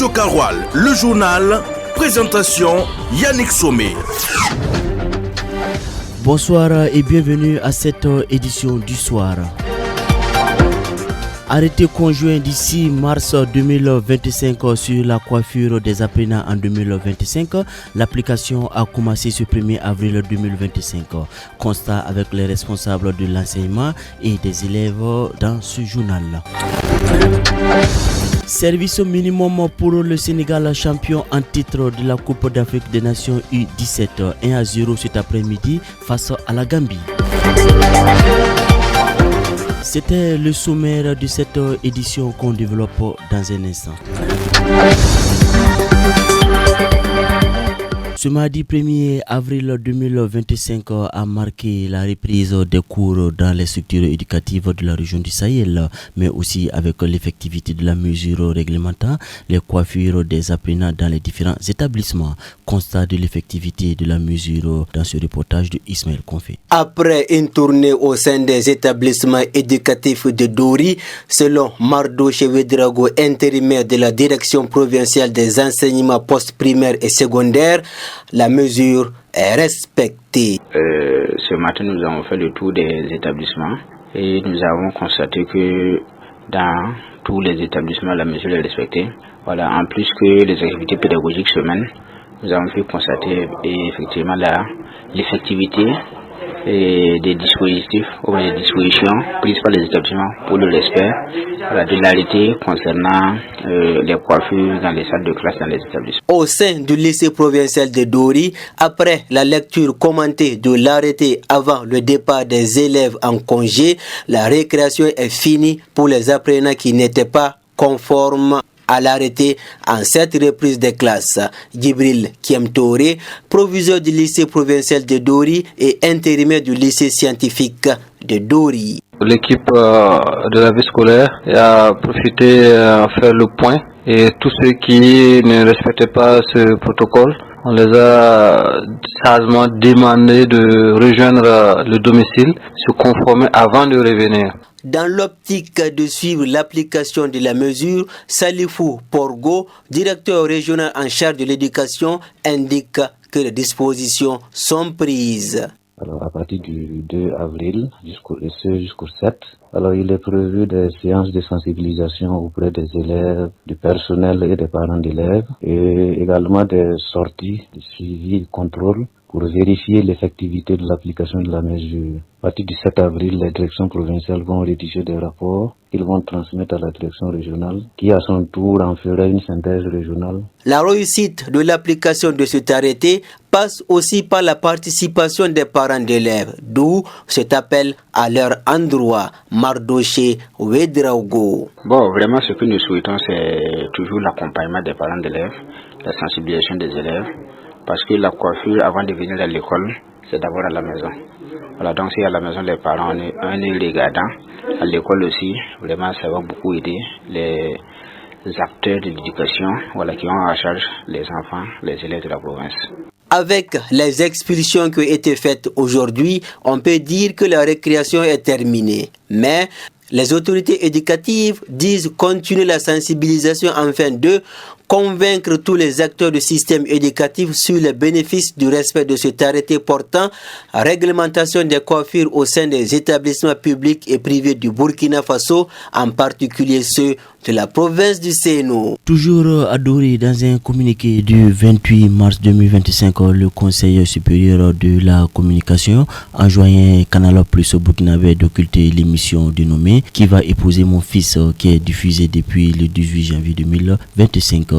Radio Karoual, le journal, présentation Yannick Somé. Bonsoir et bienvenue à cette édition du soir. Arrêté conjoint d'ici mars 2025 sur la coiffure des apprenants en 2025, l'application a commencé ce 1er avril 2025. Constat avec les responsables de l'enseignement et des élèves dans ce journal. Service minimum pour le Sénégal, champion en titre de la Coupe d'Afrique des Nations U17, 1-0 cet après-midi face à la Gambie. C'était le sommaire de cette édition qu'on développe dans un instant. Ce mardi 1er avril 2025 a marqué la reprise des cours dans les structures éducatives de la région du Sahel, mais aussi avec l'effectivité de la mesure réglementant les coiffures des apprenants dans les différents établissements. Constat de l'effectivité de la mesure dans ce reportage de Ismaël Konfé. Après une tournée au sein des établissements éducatifs de Dori, selon Mardo Chevedrago, intérimaire de la direction provinciale des enseignements post-primaires et secondaires, la mesure est respectée. Ce matin, nous avons fait le tour des établissements et nous avons constaté que dans tous les établissements, la mesure est respectée. Voilà, en plus que les activités pédagogiques se mènent, nous avons pu constater effectivement l'effectivité des dispositifs ou des dispositions prises par les établissements pour le respect de l'arrêté concernant les coiffures dans les salles de classe dans les établissements. Au sein du lycée provincial de Dori, après la lecture commentée de l'arrêté avant le départ des élèves en congé, la récréation est finie pour les apprenants qui n'étaient pas conformes à l'arrêté en cette reprise des classes. Djibril Kiemtore, proviseur du lycée provincial de Dori et intérimaire du lycée scientifique de Dori. L'équipe de la vie scolaire a profité à faire le point et tous ceux qui ne respectaient pas ce protocole, on les a sagement demandé de rejoindre le domicile, se conformer avant de revenir. Dans l'optique de suivre l'application de la mesure, Salifou Porgo, directeur régional en charge de l'éducation, indique que les dispositions sont prises. Alors à partir du 2 avril jusqu'au 7, alors il est prévu des séances de sensibilisation auprès des élèves, du personnel et des parents d'élèves et également des sorties de suivi et contrôle pour vérifier l'effectivité de l'application de la mesure. À partir du 7 avril, les directions provinciales vont rédiger des rapports qu'ils vont transmettre à la direction régionale qui à son tour en fera une synthèse régionale. La réussite de l'application de cet arrêté passe aussi par la participation des parents d'élèves, d'où cet appel à leur endroit, Mardoché Wedraogo. Bon, vraiment ce que nous souhaitons, c'est toujours l'accompagnement des parents d'élèves, la sensibilisation des élèves, parce que la coiffure avant de venir à l'école, c'est d'abord à la maison. Voilà, donc si à la maison les parents on est regardant, à l'école aussi, vraiment ça va beaucoup aider les acteurs de l'éducation, voilà, qui ont en charge les enfants, les élèves de la province. Avec les expulsions qui ont été faites aujourd'hui, on peut dire que la récréation est terminée. Mais les autorités éducatives disent continuer la sensibilisation afin de convaincre tous les acteurs du système éducatif sur les bénéfices du respect de cet arrêté portant réglementation des coiffures au sein des établissements publics et privés du Burkina Faso, en particulier ceux de la province du Sénou. Toujours à Dori, dans un communiqué du 28 mars 2025, le Conseil supérieur de la communication enjoint Canal Plus burkinabé d'occulter l'émission dénommée Qui va épouser mon fils, qui est diffusée depuis le 18 janvier 2025.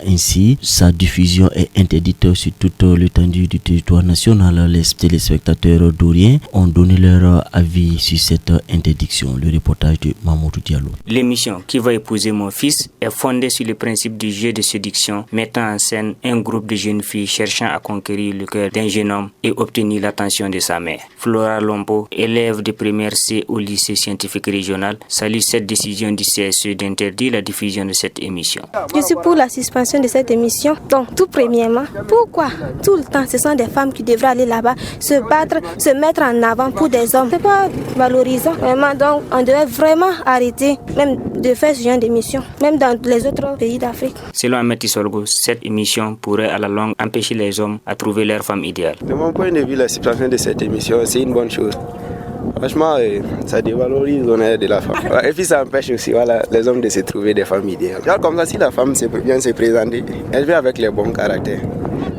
Ainsi, sa diffusion est interdite sur toute l'étendue du territoire national. Les téléspectateurs doriens ont donné leur avis sur cette interdiction. Le reportage de Mamoudou Diallo. L'émission Qui va épouser mon fils est fondée sur le principe du jeu de séduction, mettant en scène un groupe de jeunes filles cherchant à conquérir le cœur d'un jeune homme et obtenir l'attention de sa mère. Flora Lombo, élève de première C au lycée scientifique régional, salue cette décision du CSE d'interdire la diffusion de cette émission. Je suis pour la suspension de cette émission. Donc, tout premièrement, pourquoi tout le temps ce sont des femmes qui devraient aller là-bas, se battre, se mettre en avant pour des hommes? C'est pas valorisant, vraiment. Donc, on devrait vraiment arrêter même de faire ce genre genre d'émission, même dans les autres pays d'Afrique. Selon Ahmed Solgo, cette émission pourrait à la longue empêcher les hommes à trouver leur femme idéale. De mon point de vue, la suppression de cette émission, c'est une bonne chose. Franchement, ça dévalorise l'honneur de la femme. Et puis ça empêche aussi les hommes de se trouver des femmes idéales. Genre comme ça, si la femme vient se présenter, elle vient avec les bons caractères,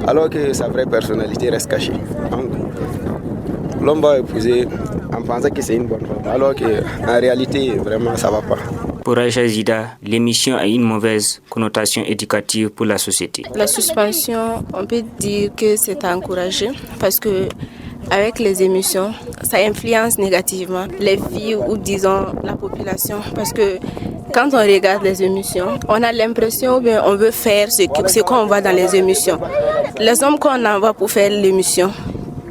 alors que sa vraie personnalité reste cachée. Donc, l'homme va épouser en pensant que c'est une bonne femme, alors qu'en réalité, vraiment, ça ne va pas. Pour Aïcha Zida, l'émission a une mauvaise connotation éducative pour la société. La suspension, on peut dire que c'est encouragé parce que avec les émissions, ça influence négativement les filles ou disons la population parce que quand on regarde les émissions, on a l'impression qu'on veut faire ce qu'on voit dans les émissions. Les hommes qu'on envoie pour faire l'émission,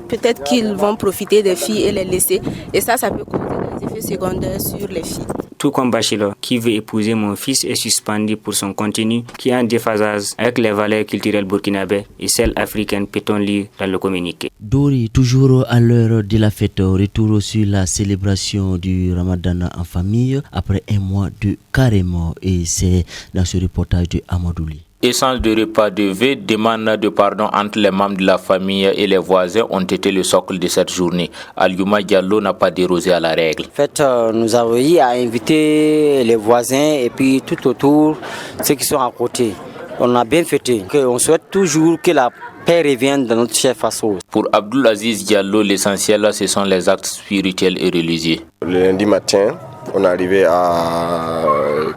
peut-être qu'ils vont profiter des filles et les laisser. Et ça peut causer des effets secondaires sur les filles. Tout comme Bachelo, qui veut épouser mon fils, est suspendu pour son contenu qui est en déphasage avec les valeurs culturelles burkinabées et celles africaines, peut-on lire dans le communiqué. Dori, toujours à l'heure de la fête, retour sur la célébration du Ramadan en famille après un mois de carême. Et c'est dans ce reportage de Amadouli. Échange de repas de vœux, demande de pardon entre les membres de la famille et les voisins ont été le socle de cette journée. Aliouma Diallo n'a pas dérogé à la règle. En fait, nous avons eu à inviter les voisins et puis tout autour, ceux qui sont à côté. On a bien fêté. On souhaite toujours que la paix revienne dans notre chef Faso. Pour Abdul Aziz Diallo, l'essentiel, ce sont les actes spirituels et religieux. Le lundi matin, on est arrivé à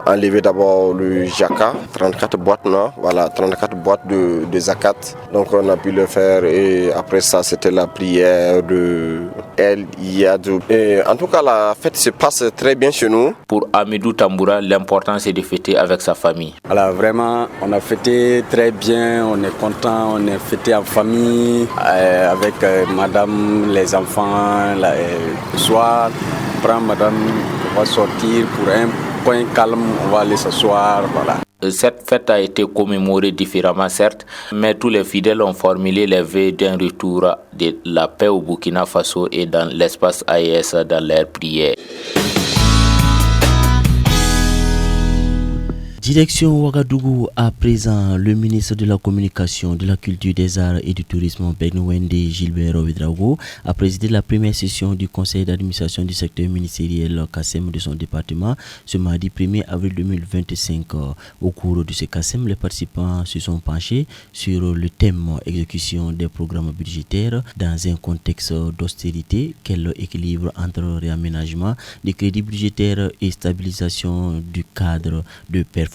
enlever d'abord le jaka, 34 boîtes, non? Voilà, 34 boîtes de zakat. Donc on a pu le faire et après ça c'était la prière de El Yadou. En tout cas la fête se passe très bien chez nous. Pour Amidou Tamboura, l'important c'est de fêter avec sa famille. Alors vraiment, on a fêté très bien, on est content, on est fêté en famille avec madame, les enfants, le soir. Madame va sortir pour un point calme, on va aller s'asseoir, voilà. Cette fête a été commémorée différemment certes, mais tous les fidèles ont formulé les vœux d'un retour de la paix au Burkina Faso et dans l'espace AES dans leurs prières. Direction Ouagadougou, à présent, le ministre de la Communication, de la Culture, des Arts et du Tourisme, Benouende Gilbert Ouedraogo, a présidé la première session du conseil d'administration du secteur ministériel CACEM de son département ce mardi 1er avril 2025. Au cours de ce CACEM, les participants se sont penchés sur le thème exécution des programmes budgétaires dans un contexte d'austérité, quel équilibre entre réaménagement des crédits budgétaires et stabilisation du cadre de performance.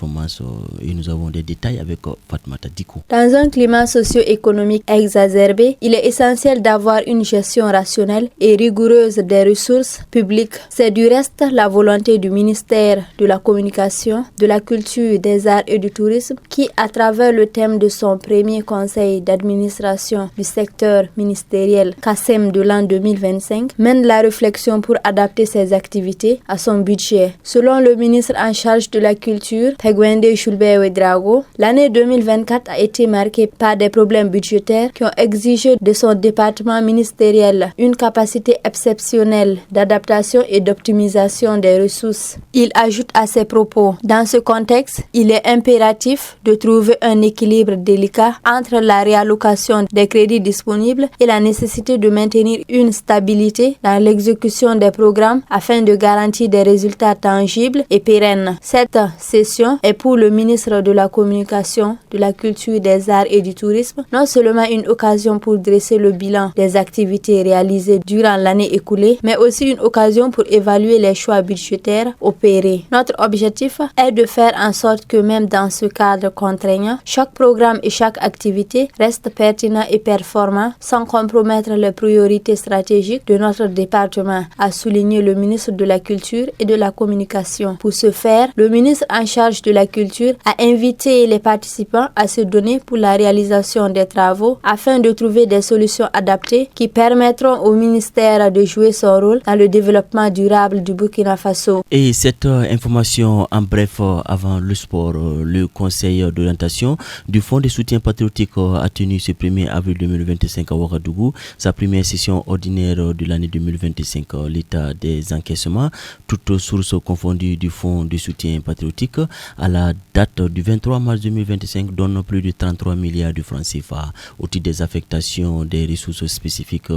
Et nous avons des détails avec Fatmata Dikou. Dans un climat socio-économique exacerbé, il est essentiel d'avoir une gestion rationnelle et rigoureuse des ressources publiques. C'est du reste la volonté du ministère de la Communication, de la Culture, des Arts et du Tourisme qui, à travers le thème de son premier conseil d'administration du secteur ministériel CACEM de l'an 2025, mène la réflexion pour adapter ses activités à son budget. Selon le ministre en charge de la Culture, Benouende Gilbert Ouedraogo, l'année 2024 a été marquée par des problèmes budgétaires qui ont exigé de son département ministériel une capacité exceptionnelle d'adaptation et d'optimisation des ressources. Il ajoute à ses propos, dans ce contexte, il est impératif de trouver un équilibre délicat entre la réallocation des crédits disponibles et la nécessité de maintenir une stabilité dans l'exécution des programmes afin de garantir des résultats tangibles et pérennes. Cette session est pour le ministre de la Communication, de la Culture, des Arts et du Tourisme non seulement une occasion pour dresser le bilan des activités réalisées durant l'année écoulée, mais aussi une occasion pour évaluer les choix budgétaires opérés. Notre objectif est de faire en sorte que même dans ce cadre contraignant, chaque programme et chaque activité reste pertinent et performant sans compromettre les priorités stratégiques de notre département, a souligné le ministre de la Culture et de la Communication. Pour ce faire, le ministre en charge de de la culture a invité les participants à se donner pour la réalisation des travaux afin de trouver des solutions adaptées qui permettront au ministère de jouer son rôle dans le développement durable du Burkina Faso. Et cette information en bref avant le sport, le conseil d'orientation du Fonds de soutien patriotique a tenu ce 1er avril 2025 à Ouagadougou sa première session ordinaire de l'année 2025. L'état des encaissements, toutes sources confondues du Fonds de soutien patriotique à la date du 23 mars 2025 donne plus de 33 milliards de francs CFA. Au titre des affectations des ressources spécifiques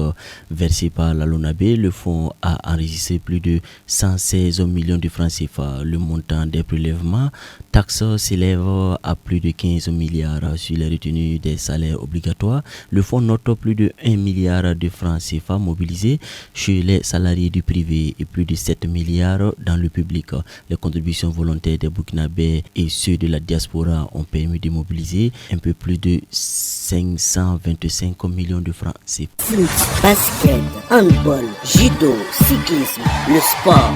versées par la LONAB, le fonds a enregistré plus de 116 millions de francs CFA. Le montant des prélèvements taxes s'élève à plus de 15 milliards sur les retenues des salaires obligatoires. Le fonds note plus de 1 milliard de francs CFA mobilisés chez les salariés du privé et plus de 7 milliards dans le public. Les contributions volontaires des Burkinabés et ceux de la diaspora ont permis de mobiliser un peu plus de 525 millions de francs CFA. Foot, basket, handball, judo, cyclisme, le sport.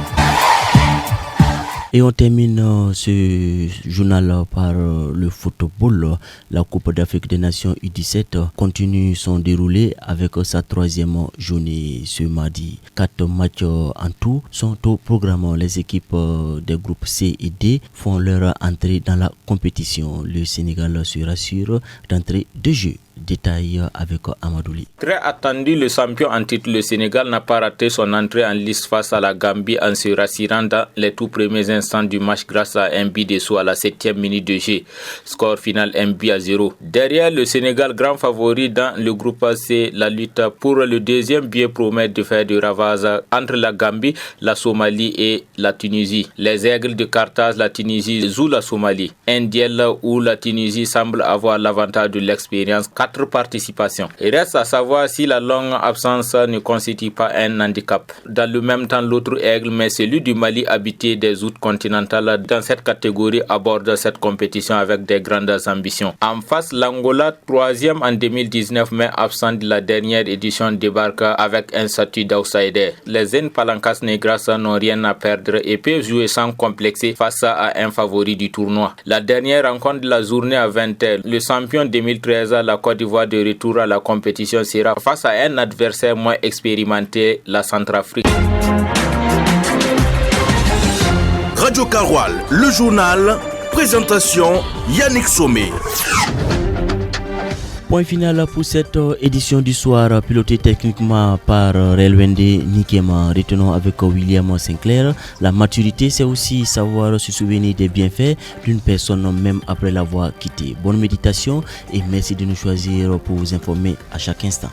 Et on termine ce journal par le football. La Coupe d'Afrique des Nations U17 continue son déroulé avec sa 3e journée ce mardi. 4 matchs en tout sont au programme. Les équipes des groupes C et D font leur entrée dans la compétition. Le Sénégal se rassure d'entrée de jeu. Détail avec Amadouli. Très attendu, le champion en titre, le Sénégal, n'a pas raté son entrée en lice face à la Gambie en se rassurant dans les tout premiers instants du match grâce à un but de saut à la 7e minute de jeu. Score final 1-0. Derrière le Sénégal, grand favori dans le groupe C, la lutte pour le deuxième billet promet de faire du ravage entre la Gambie, la Somalie et la Tunisie. Les Aigles de Carthage, la Tunisie joue la Somalie. Un duel où la Tunisie semble avoir l'avantage de l'expérience. 4 participations. Il reste à savoir si la longue absence ne constitue pas un handicap. Dans le même temps, l'autre aigle, mais celui du Mali, habité des routes continentales dans cette catégorie, aborde cette compétition avec des grandes ambitions. En face, l'Angola, 3e en 2019, mais absent de la dernière édition, débarque avec un statut d'outsider. Les Zen Palancas Negras n'ont rien à perdre et peuvent jouer sans complexer face à un favori du tournoi. La dernière rencontre de la journée à 20h, le champion 2013, la Côte d'Ivoire, de retour à la compétition, sera face à un adversaire moins expérimenté, la Centrafrique. Radio Karoual, le journal, présentation Yannick Somé. Point final pour cette édition du soir, pilotée techniquement par Relwende Nikema. Retenons avec William Sinclair, la maturité, c'est aussi savoir se souvenir des bienfaits d'une personne même après l'avoir quittée. Bonne méditation et merci de nous choisir pour vous informer à chaque instant.